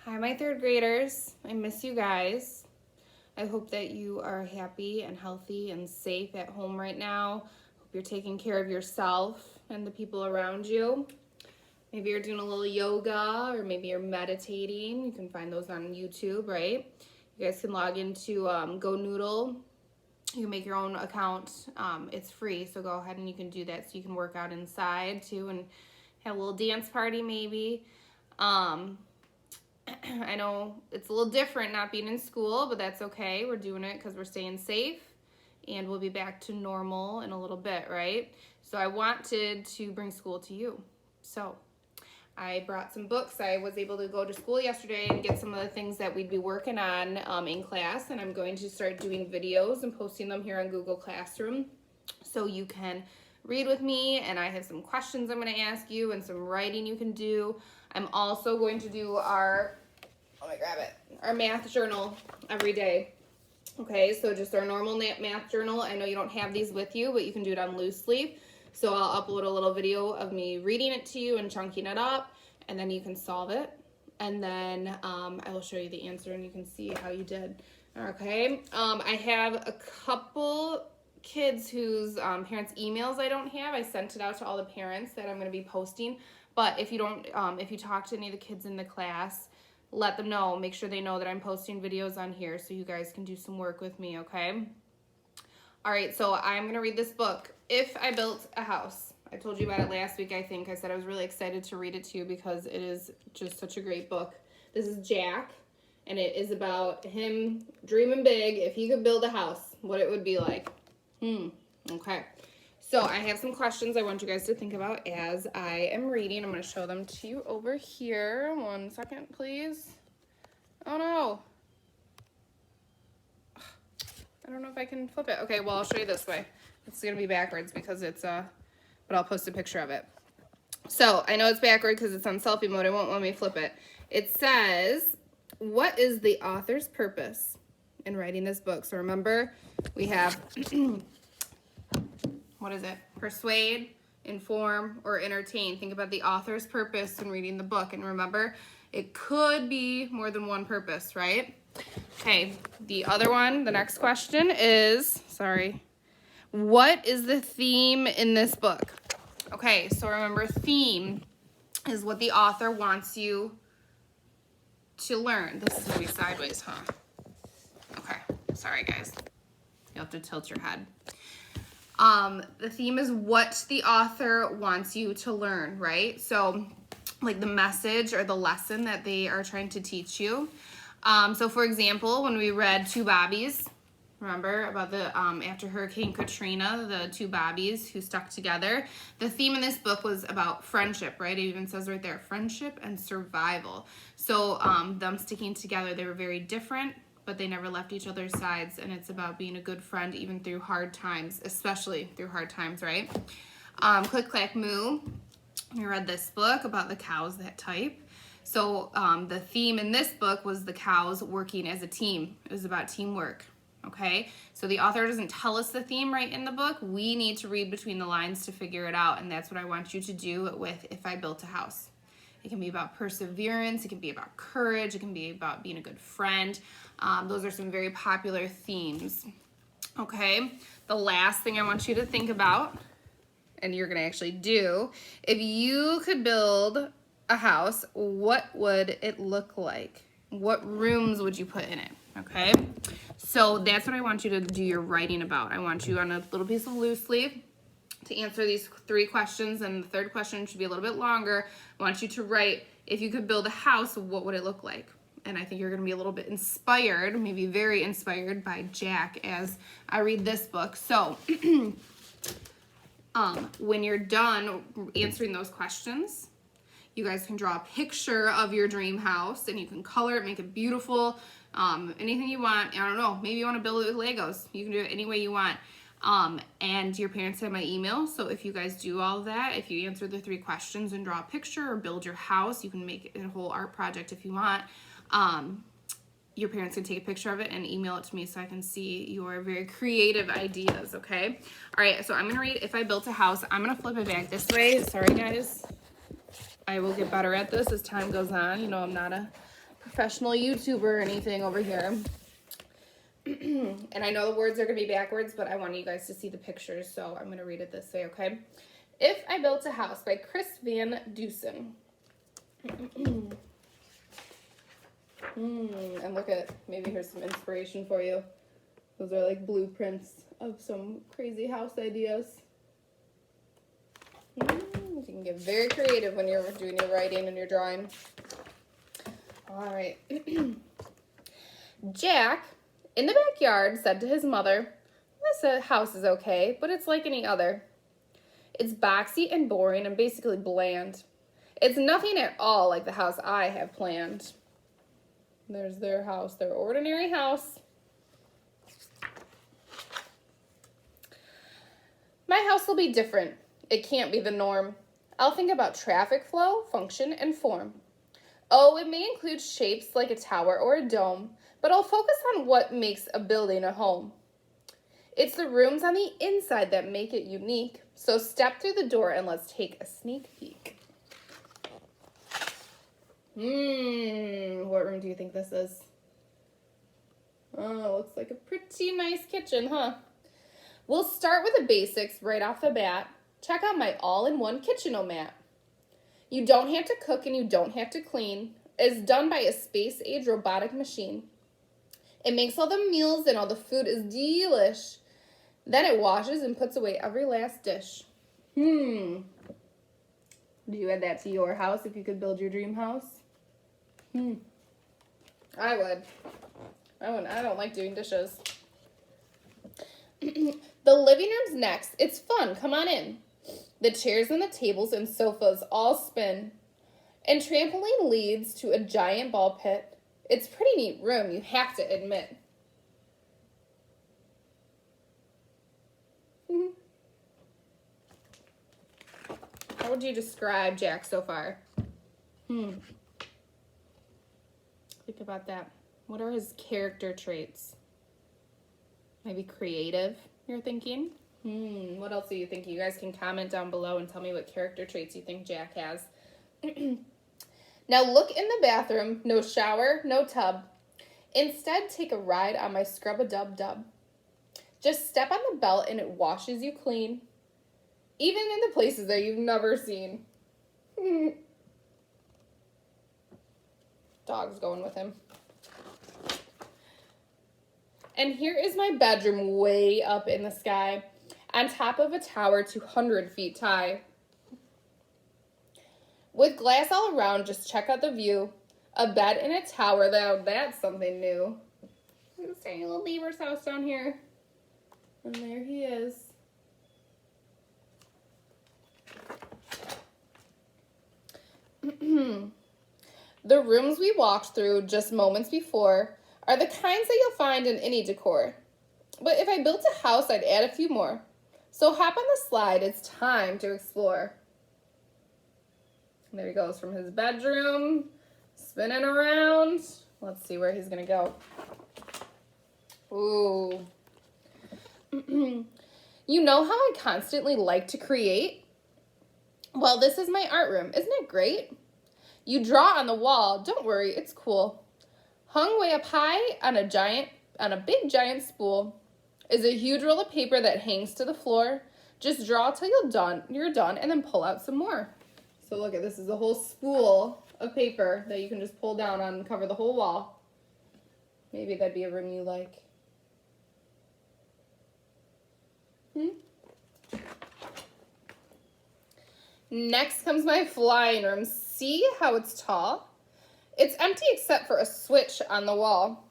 Hi, my third graders. I miss you guys. I hope that you are happy and healthy and safe at home right now. Hope you're taking care of yourself and the people around you. Maybe you're doing a little yoga or maybe you're meditating. You can find those on YouTube, right? You guys can log into Go Noodle. You can make your own account. It's free, so go ahead and you can do that so you can work out inside too and have a little dance party maybe. I know it's a little different not being in school, but that's okay. We're doing it because we're staying safe and we'll be back to normal in a little bit, right? So I wanted to bring school to you. So I brought some books. I was able to go to school yesterday and get some of the things that we'd be working on in class, and I'm going to start doing videos and posting them here on Google Classroom so you can read with me, and I have some questions I'm going to ask you and some writing you can do. I'm also going to do our math journal every day. Okay, so just our normal math journal. I know you don't have these with you, but you can do it on loose leaf. So I'll upload a little video of me reading it to you and chunking it up, and then you can solve it. And then I will show you the answer and you can see how you did. Okay, I have a couple kids whose parents' emails I don't have. I sent it out to all the parents that I'm going to be posting. But if you don't, if you talk to any of the kids in the class, let them know. Make sure they know that I'm posting videos on here so you guys can do some work with me, okay? All right, so I'm going to read this book, If I Built a House. I told you about it last week, I think. I said I was really excited to read it to you because it is just such a great book. This is Jack, and it is about him dreaming big. If he could build a house, what it would be like. Okay. So I have some questions I want you guys to think about as I am reading. I'm going to show them to you over here. 1 second, please. Oh, no. I don't know if I can flip it. Okay, well, I'll show you this way. It's going to be backwards because it's, but I'll post a picture of it. So I know it's backward because it's on selfie mode. It won't let me flip it. It says, what is the author's purpose in writing this book? So remember, we have... what is it? Persuade, inform, or entertain. Think about the author's purpose in reading the book. And remember, it could be more than one purpose, right? Okay, the other one, the next question is, what is the theme in this book? Okay, so remember, theme is what the author wants you to learn. This is going to be sideways, huh? Okay, sorry guys. You'll have to tilt your head. The theme is what the author wants you to learn, right? So like the message or the lesson that they are trying to teach you. So for example, when we read Two Bobbies, remember about the, after Hurricane Katrina, the two Bobbies who stuck together, the theme in this book was about friendship, right? It even says right there, friendship and survival. So, them sticking together, they were very different, but they never left each other's sides, and it's about being a good friend even through hard times, especially through hard times, right? Click, Clack, Moo. We read this book about the cows that type. So the theme in this book was the cows working as a team. It was about teamwork, okay? So the author doesn't tell us the theme right in the book. We need to read between the lines to figure it out, and that's what I want you to do with If I Built a House. It can be about perseverance. It can be about courage. It can be about being a good friend. Those are some very popular themes. Okay, the last thing I want you to think about, and you're going to actually do, if you could build a house, what would it look like? What rooms would you put in it? Okay, so that's what I want you to do your writing about. I want you on a little piece of loose leaf to answer these 3 questions, and the third question should be a little bit longer. I want you to write, if you could build a house, what would it look like? And I think you're going to be a little bit inspired, maybe very inspired by Jack as I read this book. So when you're done answering those questions, you guys can draw a picture of your dream house, and you can color it, make it beautiful, anything you want. I don't know, maybe you want to build it with Legos. You can do it any way you want. And your parents have my email, so if you guys do all of that, if you answer the 3 questions and draw a picture or build your house, you can make it a whole art project if you want. Your parents can take a picture of it and email it to me so I can see your very creative ideas, okay? All right, so I'm going to read If I Built a House. I'm going to flip it back this way. Sorry, guys. I will get better at this as time goes on. You know, I'm not a professional YouTuber or anything over here. And I know the words are going to be backwards, but I want you guys to see the pictures, so I'm going to read it this way, okay? If I Built a House by Chris Van Dusen. And look at, maybe here's some inspiration for you. Those are like blueprints of some crazy house ideas. You can get very creative when you're doing your writing and your drawing. All right. Jack, in the backyard, said to his mother, "This house is okay, but it's like any other. It's boxy and boring and basically bland. It's nothing at all like the house I have planned." There's their house, their ordinary house. "My house will be different. It can't be the norm. I'll think about traffic flow, function, and form. Oh, it may include shapes like a tower or a dome, but I'll focus on what makes a building a home. It's the rooms on the inside that make it unique, so step through the door and let's take a sneak peek." What room do you think this is? Oh, looks like a pretty nice kitchen, huh? "We'll start with the basics right off the bat. Check out my all-in-one kitchen-o-mat. You don't have to cook and you don't have to clean. It's done by a space-age robotic machine. It makes all the meals and all the food is delish. Then it washes and puts away every last dish." Do you add that to your house if you could build your dream house? I would. I don't like doing dishes. "The living room's next. It's fun. Come on in. The chairs and the tables and sofas all spin. And trampoline leads to a giant ball pit. It's a pretty neat room, you have to admit." How would you describe Jack so far? Think about that. What are his character traits? Maybe creative, you're thinking? What else do you think? You guys can comment down below and tell me what character traits you think Jack has. "Now look in the bathroom. No shower, no tub. Instead, take a ride on my Scrub-a-Dub-Dub. Just step on the belt and it washes you clean, even in the places that you've never seen." Dog's going with him. "And here is my bedroom way up in the sky, on top of a tower 200 feet high. With glass all around, just check out the view. A bed in a tower, though, that's something new." This tiny little neighbor's house down here. And there he is. "The rooms we walked through just moments before are the kinds that you'll find in any decor. But if I built a house, I'd add a few more. So hop on the slide, it's time to explore." And there he goes from his bedroom, spinning around. Let's see where he's gonna go. Ooh. "You know how I constantly like to create? Well, this is my art room. Isn't it great? You draw on the wall. Don't worry, it's cool. Hung way up high on a big giant spool is a huge roll of paper that hangs to the floor. Just draw till you're done, and then pull out some more." So look at this is a whole spool of paper that you can just pull down on and cover the whole wall. Maybe that'd be a room you like. Next comes my flying room. See how it's tall? It's empty except for a switch on the wall.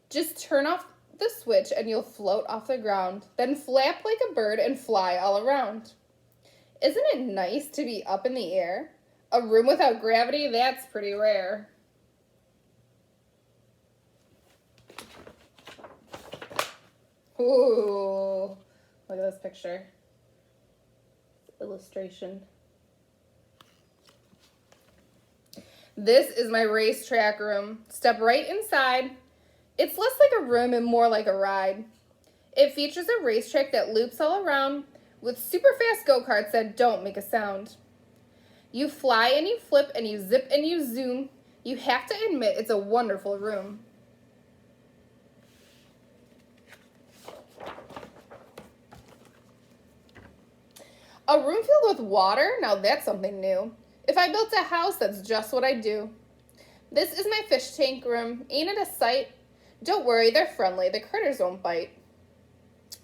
Just turn off the switch and you'll float off the ground. Then flap like a bird and fly all around. Isn't it nice to be up in the air? A room without gravity, that's pretty rare. Ooh, look at this picture. Illustration. This is my racetrack room. Step right inside. It's less like a room and more like a ride. It features a racetrack that loops all around with super fast go-karts that don't make a sound. You fly and you flip and you zip and you zoom. You have to admit it's a wonderful room. A room filled with water? Now that's something new. If I built a house, that's just what I'd do. This is my fish tank room. Ain't it a sight? Don't worry, they're friendly. The critters won't bite.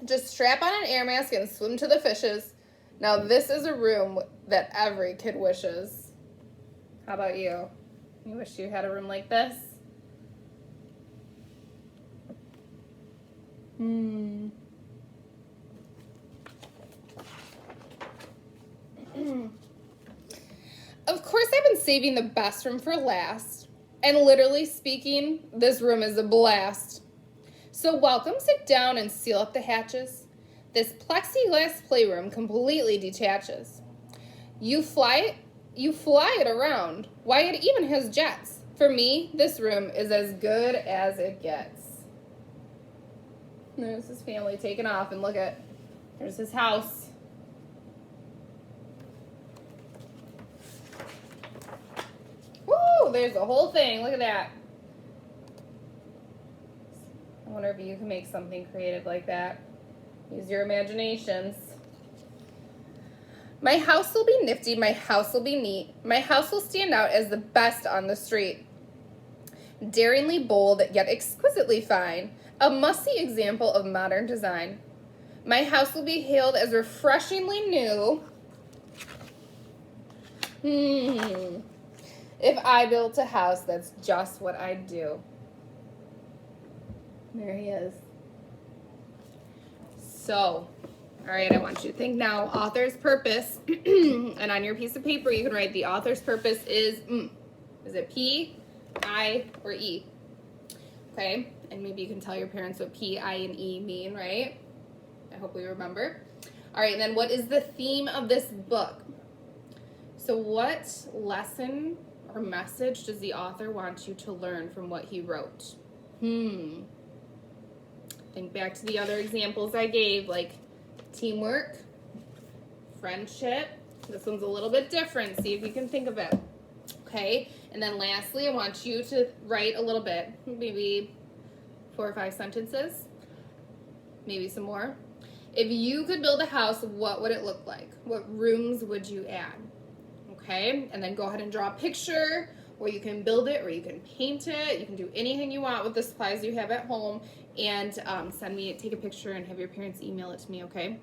Just strap on an air mask and swim to the fishes. Now this is a room that every kid wishes. How about you? You wish you had a room like this? Of course, I've been saving the best room for last. And literally speaking, this room is a blast. So welcome, sit down and seal up the hatches. This plexiglass playroom completely detaches. You fly it around. Why, it even has jets. For me, this room is as good as it gets. There's his family taking off, and look at, there's his house. Woo, there's the whole thing. Look at that. I wonder if you can make something creative like that. Use your imaginations. My house will be nifty, my house will be neat. My house will stand out as the best on the street. Daringly bold, yet exquisitely fine. A must-see example of modern design. My house will be hailed as refreshingly new. If I built a house, that's just what I'd do. There he is. So, all right, I want you to think now, author's purpose. And on your piece of paper, you can write the author's purpose is it P, I, or E? Okay, and maybe you can tell your parents what P, I, and E mean, right? I hope we remember. All right, and then what is the theme of this book? So what lesson or message does the author want you to learn from what he wrote? Think back to the other examples I gave, like teamwork, friendship. This one's a little bit different. See if you can think of it. Okay, and then lastly, I want you to write a little bit, maybe 4 or 5 sentences, maybe some more. If you could build a house, what would it look like? What rooms would you add? Okay, and then go ahead and draw a picture where you can build it or you can paint it. You can do anything you want with the supplies you have at home, and take a picture and have your parents email it to me, okay?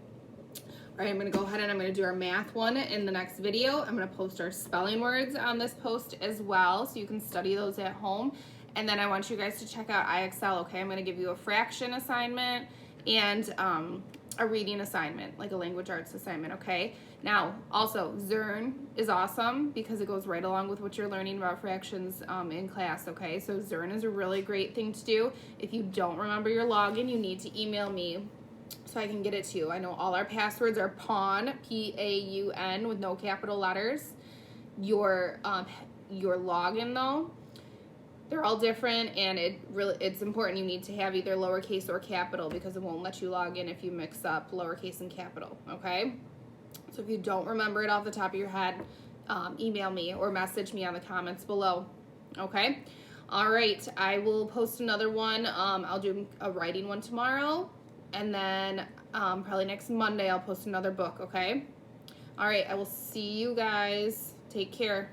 All right, I'm gonna go ahead and I'm gonna do our math one in the next video. I'm gonna post our spelling words on this post as well, so you can study those at home. And then I want you guys to check out IXL, okay? I'm gonna give you a fraction assignment and a reading assignment, like a language arts assignment, okay? Now, also, Zearn is awesome because it goes right along with what you're learning about fractions in class, okay? So Zearn is a really great thing to do. If you don't remember your login, you need to email me so I can get it to you. I know all our passwords are PAUN, P-A-U-N, with no capital letters. Your login, though, they're all different, and it's important you need to have either lowercase or capital because it won't let you log in if you mix up lowercase and capital, okay? So if you don't remember it off the top of your head, email me or message me on the comments below, okay? All right, I will post another one. I'll do a writing one tomorrow, and then probably next Monday I'll post another book, okay? All right, I will see you guys. Take care.